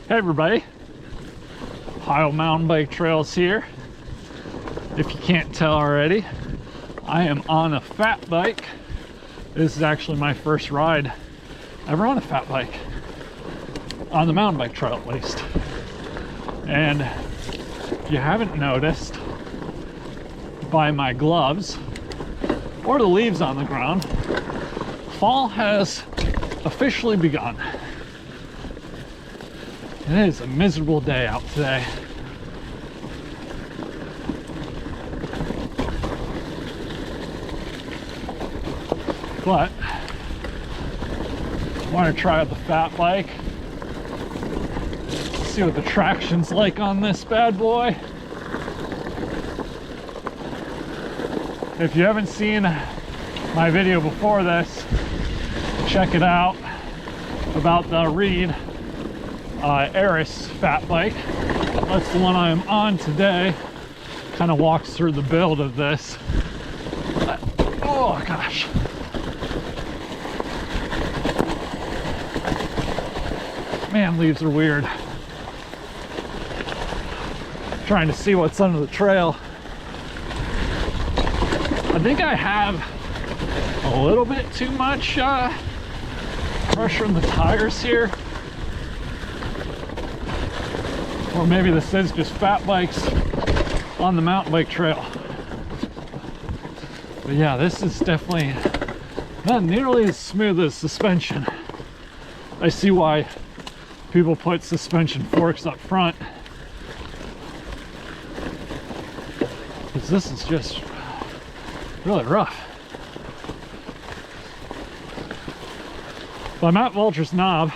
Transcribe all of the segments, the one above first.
Hey everybody, Ohio Mountain Bike Trails here. If you can't tell already, I am on a fat bike. This is actually my first ride ever on a fat bike, on the mountain bike trail at least. And if you haven't noticed by my gloves or the leaves on the ground, fall has officially begun. It is a miserable day out today. But I want to try out the fat bike, see what the traction's like on this bad boy. If you haven't seen my video before this, check it out about the Reed Eris fat bike. That's the one I'm on today. Kind of walks through the build of this. Oh gosh. Man, leaves are weird. Trying to see what's under the trail. I think I have a little bit too much pressure in the tires here. Or maybe this is just fat bikes on the mountain bike trail. But yeah, this is definitely not nearly as smooth as suspension. I see why people put suspension forks up front, because this is just really rough. Well, I'm at Vulture's Knob.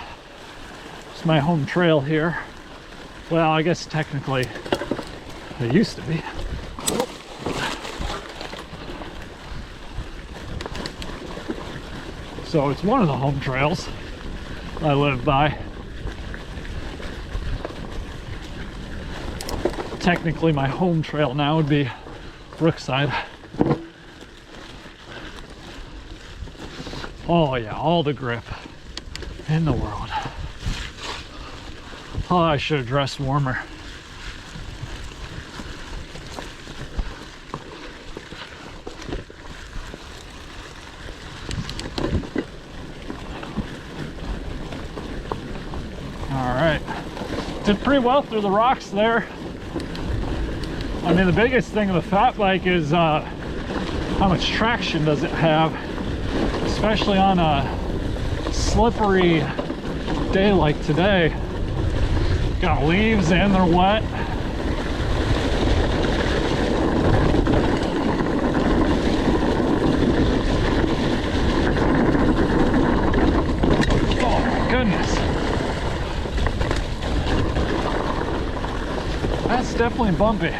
It's my home trail here. Well, I guess technically it used to be. So it's one of the home trails I live by. Technically my home trail now would be Brookside. Oh yeah, all the grip in the world. Oh, I should have dressed warmer. All right, did pretty well through the rocks there. I mean, the biggest thing of the fat bike is how much traction does it have, especially on a slippery day like today. Got leaves and they're wet. Oh my goodness. That's definitely bumpy.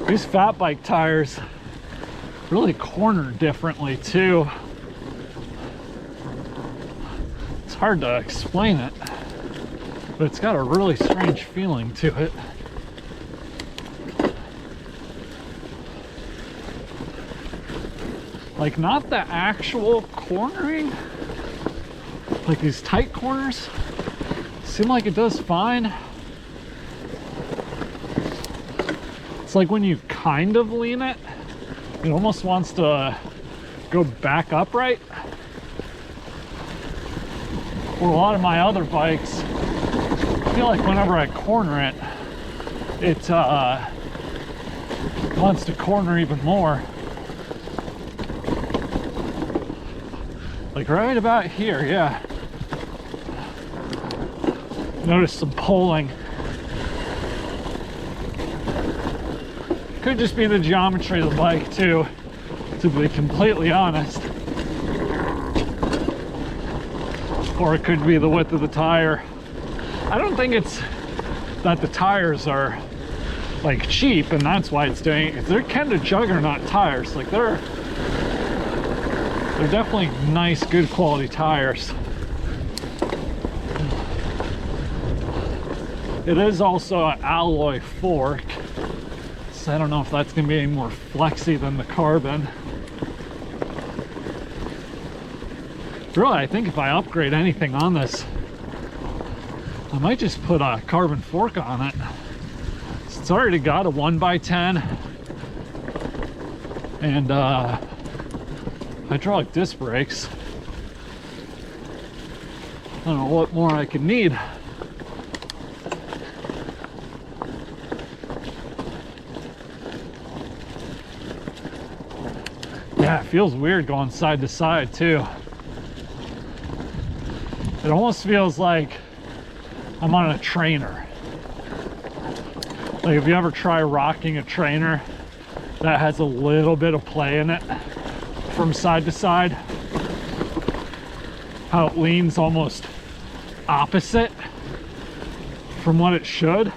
These fat bike tires really corner differently too. It's hard to explain it, but it's got a really strange feeling to it. Like, not the actual cornering, like these tight corners seem like it does fine. It's like when you kind of lean it, it almost wants to go back upright. Or a lot of my other bikes, I feel like whenever I corner it, it wants to corner even more. Like right about here, yeah. Notice some pulling. Could just be the geometry of the bike too, to be completely honest. Or it could be the width of the tire. I don't think it's that the tires are like cheap and that's why it's doing it. They're kind of juggernaut tires. Like they're definitely nice, good quality tires. It is also an alloy fork, glass. I don't know if that's gonna be any more flexy than the carbon. Really, I think if I upgrade anything on this, I might just put a carbon fork on it. It's already got a 1x10 and hydraulic disc brakes. I don't know what more I could need. Yeah, it feels weird going side to side too. It almost feels like I'm on a trainer. Like if you ever try rocking a trainer that has a little bit of play in it from side to side, how it leans almost opposite from what it should.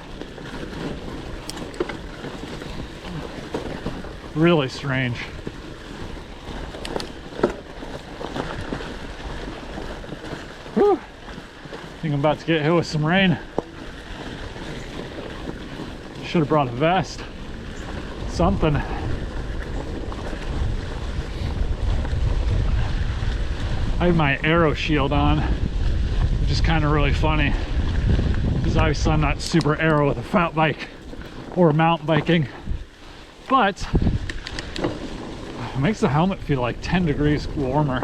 Really strange. Whew. I think I'm about to get hit with some rain. Should have brought a vest. Something. I have my Aero Shield on, which is kind of really funny because obviously I'm not super aero with a fat bike or mountain biking, but it makes the helmet feel like 10 degrees warmer.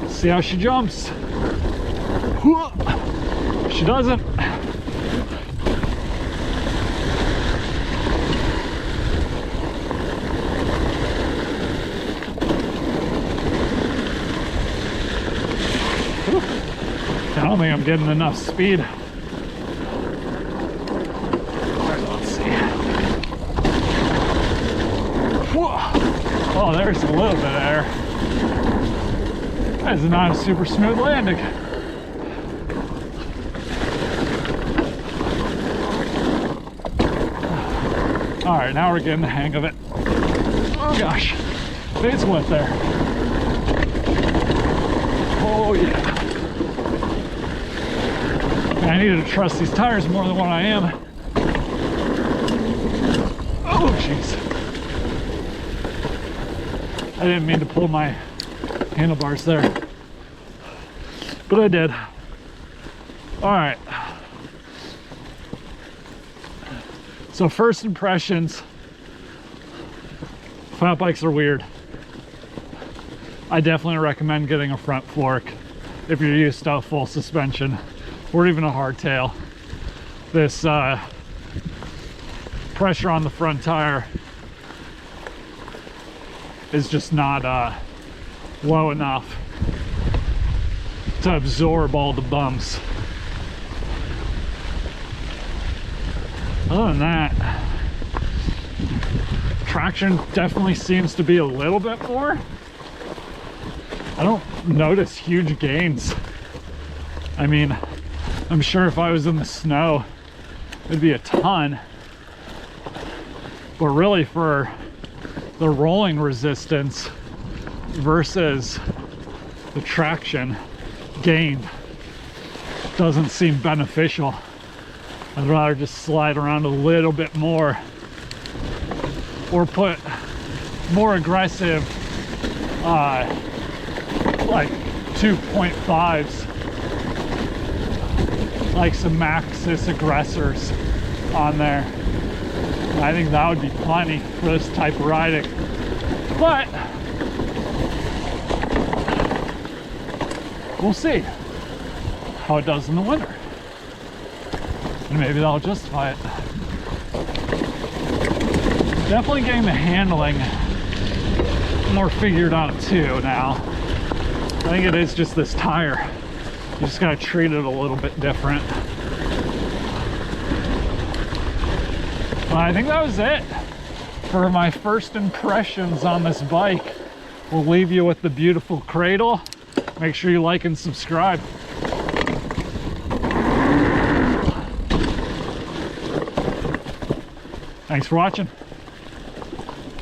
See how she jumps. She doesn't. I don't think I'm getting enough speed. Let's see. Whoa. Oh, there's a little bit of air. That is not a super smooth landing. All right, now we're getting the hang of it. Oh gosh, it's wet there. Oh yeah. I needed to trust these tires more than what I am. Oh jeez. I didn't mean to pull my handlebars there, but I did. All right. So first impressions, fat bikes are weird. I definitely recommend getting a front fork if you're used to a full suspension or even a hardtail. This pressure on the front tire is just not low enough to absorb all the bumps. Other than that, traction definitely seems to be a little bit more. I don't notice huge gains. I mean, I'm sure if I was in the snow, it'd be a ton. But really for the rolling resistance versus the traction gain doesn't seem beneficial. I'd rather just slide around a little bit more or put more aggressive like 2.5s, like some Maxxis aggressors on there. I think that would be plenty for this type of riding. But we'll see how it does in the winter. And maybe that'll justify it. Definitely getting the handling more figured out too now. I think it is just this tire. You just gotta treat it a little bit different. Well, I think that was it for my first impressions on this bike. We'll leave you with the beautiful cradle. Make sure you like and subscribe. Thanks for watching.